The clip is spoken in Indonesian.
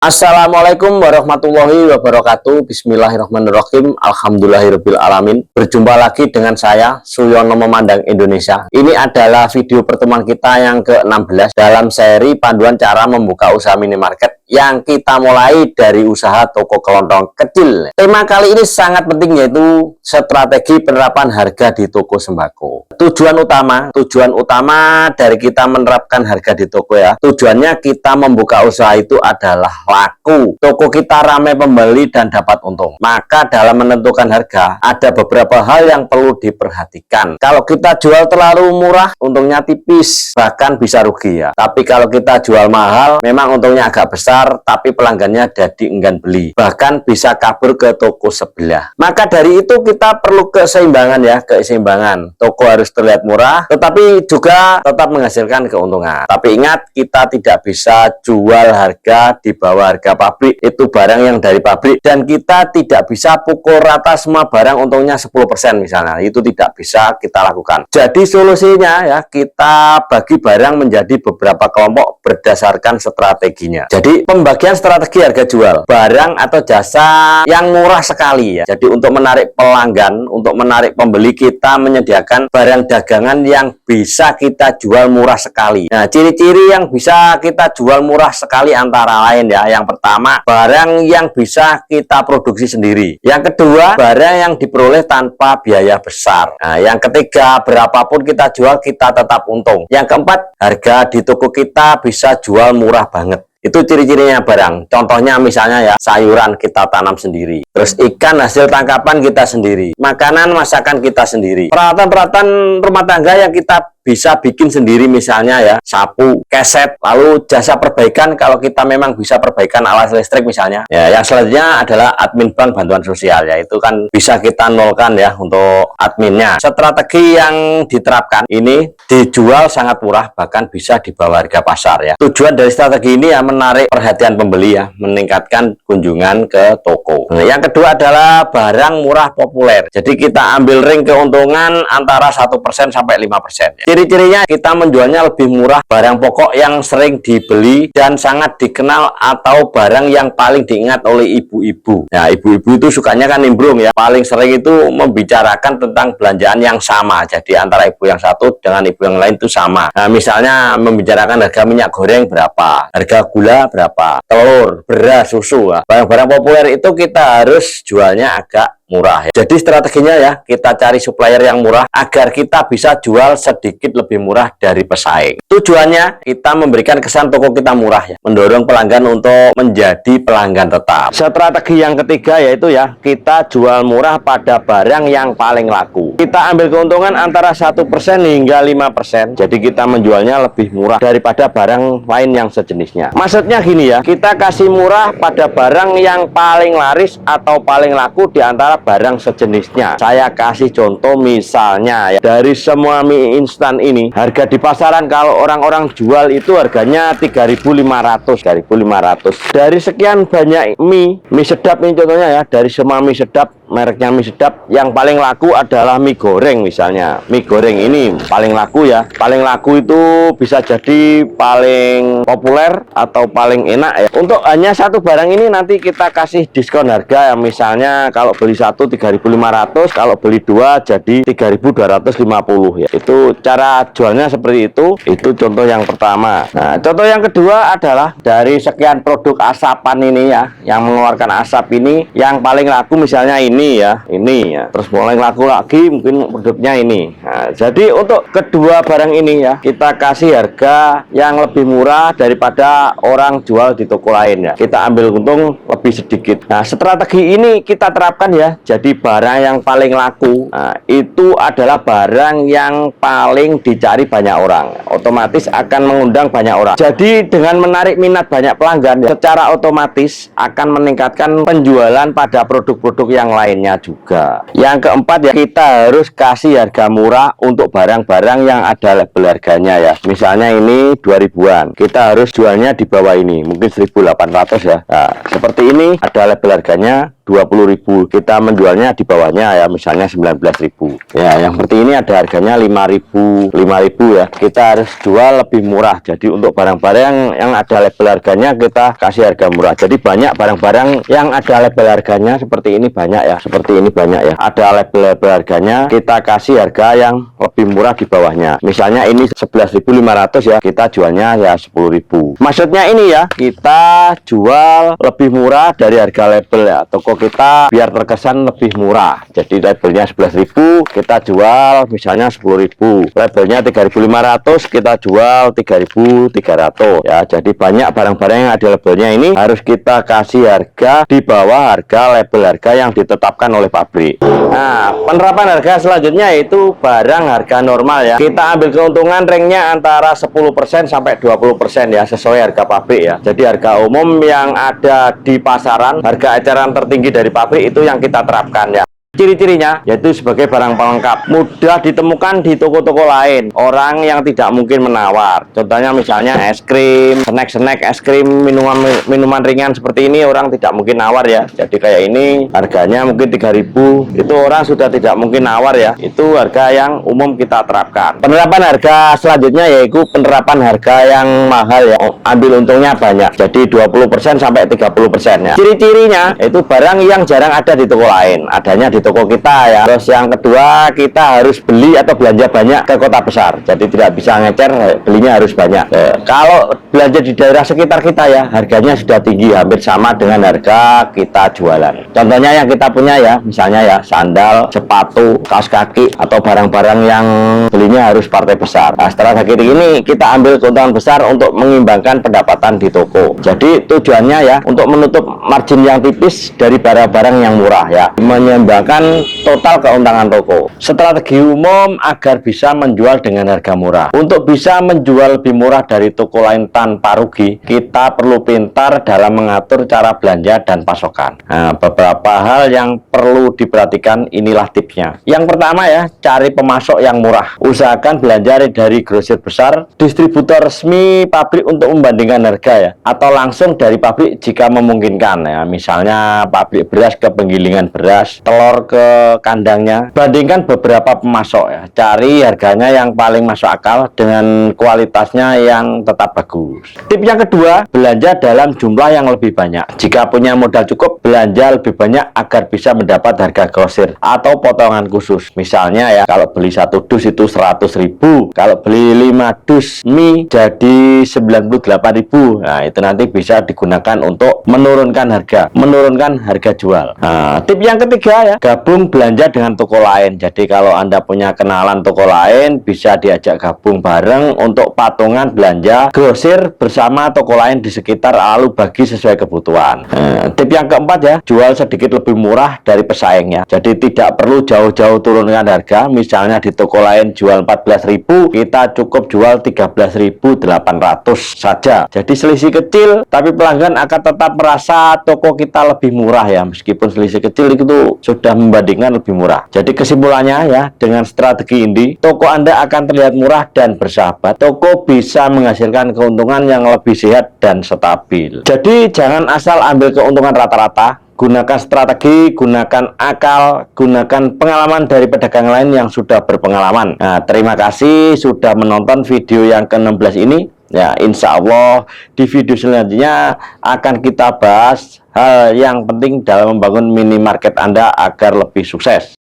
Assalamualaikum warahmatullahi wabarakatuh. Bismillahirrahmanirrahim. Alhamdulillahirabbil alamin. Berjumpa lagi dengan saya Suyono Memandang Indonesia. Ini adalah video pertemuan kita yang ke-16 dalam seri panduan cara membuka usaha minimarket yang kita mulai dari usaha toko kelontong kecil. Tema kali ini sangat penting, yaitu strategi penerapan harga di toko sembako. Tujuan utama dari kita menerapkan harga di toko ya. Tujuannya kita membuka usaha itu adalah laku. Toko kita ramai pembeli dan dapat untung. Maka dalam menentukan harga ada beberapa hal yang perlu diperhatikan. Kalau kita jual terlalu murah, untungnya tipis, bahkan bisa rugi ya. Tapi kalau kita jual mahal, memang untungnya agak besar, tapi pelanggannya jadi enggan beli, bahkan bisa kabur ke toko sebelah. Maka dari itu kita perlu keseimbangan ya, keseimbangan. Toko harus terlihat murah, tetapi juga tetap menghasilkan keuntungan. Tapi ingat, kita tidak bisa jual harga di bawah harga pabrik. Itu barang yang dari pabrik, dan kita tidak bisa pukul rata semua barang untungnya 10% misalnya. Itu tidak bisa kita lakukan. Jadi solusinya ya, kita bagi barang menjadi beberapa kelompok berdasarkan strateginya. Jadi pembagian strategi harga jual barang atau jasa yang murah sekali ya. Jadi untuk menarik pelanggan, untuk menarik pembeli, kita menyediakan barang dagangan yang bisa kita jual murah sekali. Nah, ciri-ciri yang bisa kita jual murah sekali antara lain ya. Yang pertama, barang yang bisa kita produksi sendiri. Yang kedua, barang yang diperoleh tanpa biaya besar. Nah, yang ketiga, berapapun kita jual kita tetap untung. Yang keempat, harga di toko kita bisa jual murah banget. Itu ciri-cirinya barang. Contohnya misalnya ya, sayuran kita tanam sendiri. Terus ikan hasil tangkapan kita sendiri. Makanan masakan kita sendiri. Peralatan-peralatan rumah tangga yang kita bisa bikin sendiri, misalnya ya, sapu, keset, lalu jasa perbaikan kalau kita memang bisa perbaikan alat listrik misalnya. Ya, yang selanjutnya adalah admin bank bantuan sosial ya, itu kan bisa kita nolkan ya untuk adminnya. Strategi yang diterapkan ini dijual sangat murah, bahkan bisa di bawah harga pasar ya. Tujuan dari strategi ini ya menarik perhatian pembeli ya, meningkatkan kunjungan ke toko. Nah, yang kedua adalah barang murah populer. Jadi kita ambil ring keuntungan antara 1% sampai 5% ya. Ciri-cirinya kita menjualnya lebih murah, barang pokok yang sering dibeli dan sangat dikenal, atau barang yang paling diingat oleh ibu-ibu. Nah, ibu-ibu itu sukanya kan nimbrung ya, paling sering itu membicarakan tentang belanjaan yang sama. Jadi antara ibu yang satu dengan ibu yang lain itu sama. Nah, misalnya membicarakan harga minyak goreng berapa, harga gula berapa, telur, beras, susu. Barang-barang populer itu kita harus jualnya agak murah ya. Jadi strateginya ya, kita cari supplier yang murah agar kita bisa jual sedikit lebih murah dari pesaing. Tujuannya kita memberikan kesan toko kita murah ya, mendorong pelanggan untuk menjadi pelanggan tetap. Strategi yang ketiga yaitu ya, kita jual murah pada barang yang paling laku. Kita ambil keuntungan antara 1% hingga 5%. Jadi kita menjualnya lebih murah daripada barang lain yang sejenisnya. Maksudnya gini ya, kita kasih murah pada barang yang paling laris atau paling laku di antara barang sejenisnya. Saya kasih contoh misalnya ya, dari semua mie instan ini, harga di pasaran kalau orang-orang jual itu harganya 3.500. Dari sekian banyak mie sedap ini contohnya ya, dari semua mie sedap, mereknya mie sedap, yang paling laku adalah mie goreng misalnya. Mie goreng ini paling laku ya. Paling laku itu bisa jadi paling populer atau paling enak ya. Untuk hanya satu barang ini nanti kita kasih diskon harga ya, misalnya kalau beli satu 3.500, kalau beli dua jadi 3.250 ya. Itu cara jualnya seperti itu. Itu contoh yang pertama. Nah, contoh yang kedua adalah dari sekian produk asapan ini ya, yang mengeluarkan asap ini, yang paling laku misalnya ini ya. Terus paling laku lagi mungkin produknya ini. Nah, jadi untuk kedua barang ini ya, kita kasih harga yang lebih murah daripada orang jual di toko lain ya. Kita ambil untung lebih sedikit. Nah, strategi ini kita terapkan ya. Jadi barang yang paling laku, nah, itu adalah barang yang paling dicari banyak orang, otomatis akan mengundang banyak orang. Jadi dengan menarik minat banyak pelanggan ya, secara otomatis akan meningkatkan penjualan pada produk-produk yang lainnya juga. Yang keempat ya, kita harus kasih harga murah untuk barang-barang yang ada label harganya ya. Misalnya ini 2000-an, kita harus jualnya di bawah ini, mungkin 1.800 ya. Nah, seperti ini ada label harganya 20.000, kita menjualnya di bawahnya ya, misalnya 19.000 ya. Yang seperti ini ada harganya 5.000 ya, kita harus jual lebih murah. Jadi untuk barang-barang yang ada label harganya kita kasih harga murah. Jadi banyak barang-barang yang ada label harganya seperti ini, banyak ya, seperti ini banyak ya, ada label harganya, kita kasih harga yang lebih murah di bawahnya. Misalnya ini 11.500 ya, kita jualnya ya 10.000. Maksudnya ini ya, kita jual lebih murah dari harga label ya, toko kita biar terkesan lebih murah. Jadi labelnya 11.000, kita jual misalnya 10.000, labelnya 3.500, kita jual 3.300 ya. Jadi banyak barang-barang yang ada labelnya ini harus kita kasih harga di bawah harga label harga yang ditetapkan oleh pabrik. Nah, penerapan harga selanjutnya yaitu barang harga normal ya. Kita ambil keuntungan ringnya antara 10% sampai 20% ya, sesuai harga pabrik ya. Jadi harga umum yang ada di pasaran, harga eceran tertinggi dari pabrik itu yang kita terapkan ya. Ciri-cirinya yaitu sebagai barang pelengkap, mudah ditemukan di toko-toko lain, orang yang tidak mungkin menawar. Contohnya misalnya es krim, snack es krim, minuman ringan seperti ini orang tidak mungkin nawar ya. Jadi kayak ini harganya mungkin 3.000, itu orang sudah tidak mungkin nawar ya. Itu harga yang umum kita terapkan. Penerapan harga selanjutnya yaitu penerapan harga yang mahal ya, ambil untungnya banyak. Jadi 20% sampai 30% ya. Ciri-cirinya itu barang yang jarang ada di toko lain, adanya di toko kita ya. Terus yang kedua, kita harus beli atau belanja banyak ke kota besar. Jadi tidak bisa ngecer, belinya harus banyak. Kalau belanja di daerah sekitar kita ya, harganya sudah tinggi, hampir sama dengan harga kita jualan. Contohnya yang kita punya ya, misalnya ya sandal, sepatu, kaos kaki, atau barang-barang yang belinya harus partai besar. Nah, strategi ini kita ambil keuntungan besar untuk mengimbangkan pendapatan di toko. Jadi tujuannya ya untuk menutup margin yang tipis dari barang-barang yang murah ya, menyeimbangkan total keuntungan toko. Strategi umum agar bisa menjual dengan harga murah. Untuk bisa menjual lebih murah dari toko lain tanpa rugi, kita perlu pintar dalam mengatur cara belanja dan pasokan. Nah, beberapa hal yang perlu diperhatikan, inilah tipsnya. Yang pertama ya, cari pemasok yang murah. Usahakan belanja dari grosir besar, distributor resmi pabrik untuk membandingkan harga ya, atau langsung dari pabrik jika memungkinkan ya. Misalnya pabrik beras ke penggilingan beras, telur ke kandangnya. Bandingkan beberapa pemasok ya, cari harganya yang paling masuk akal dengan kualitasnya yang tetap bagus. Tip yang kedua, belanja dalam jumlah yang lebih banyak. Jika punya modal cukup, belanja lebih banyak agar bisa mendapat harga grosir atau potongan khusus. Misalnya ya, kalau beli 1 dus itu 100.000, kalau beli 5 dus mie jadi 98.000. Nah, itu nanti bisa digunakan untuk menurunkan harga jual. Nah, tip yang ketiga ya, gabung belanja dengan toko lain. Jadi kalau Anda punya kenalan toko lain, bisa diajak gabung bareng untuk patungan belanja grosir bersama toko lain di sekitar, lalu bagi sesuai kebutuhan. Tip yang keempat ya, jual sedikit lebih murah dari pesaing ya. Jadi tidak perlu jauh-jauh turunkan harga. Misalnya di toko lain jual 14.000, kita cukup jual 13.800 saja. Jadi selisih kecil, tapi pelanggan akan tetap merasa toko kita lebih murah ya, meskipun selisih kecil itu sudah membandingkan lebih murah. Jadi kesimpulannya ya, dengan strategi ini toko Anda akan terlihat murah dan bersahabat. Toko bisa menghasilkan keuntungan yang lebih sehat dan stabil. Jadi jangan asal ambil keuntungan rata-rata, gunakan strategi, gunakan akal, gunakan pengalaman dari pedagang lain yang sudah berpengalaman. Nah, terima kasih sudah menonton video yang ke-16 ini. Ya, insya Allah di video selanjutnya akan kita bahas hal yang penting dalam membangun minimarket Anda agar lebih sukses.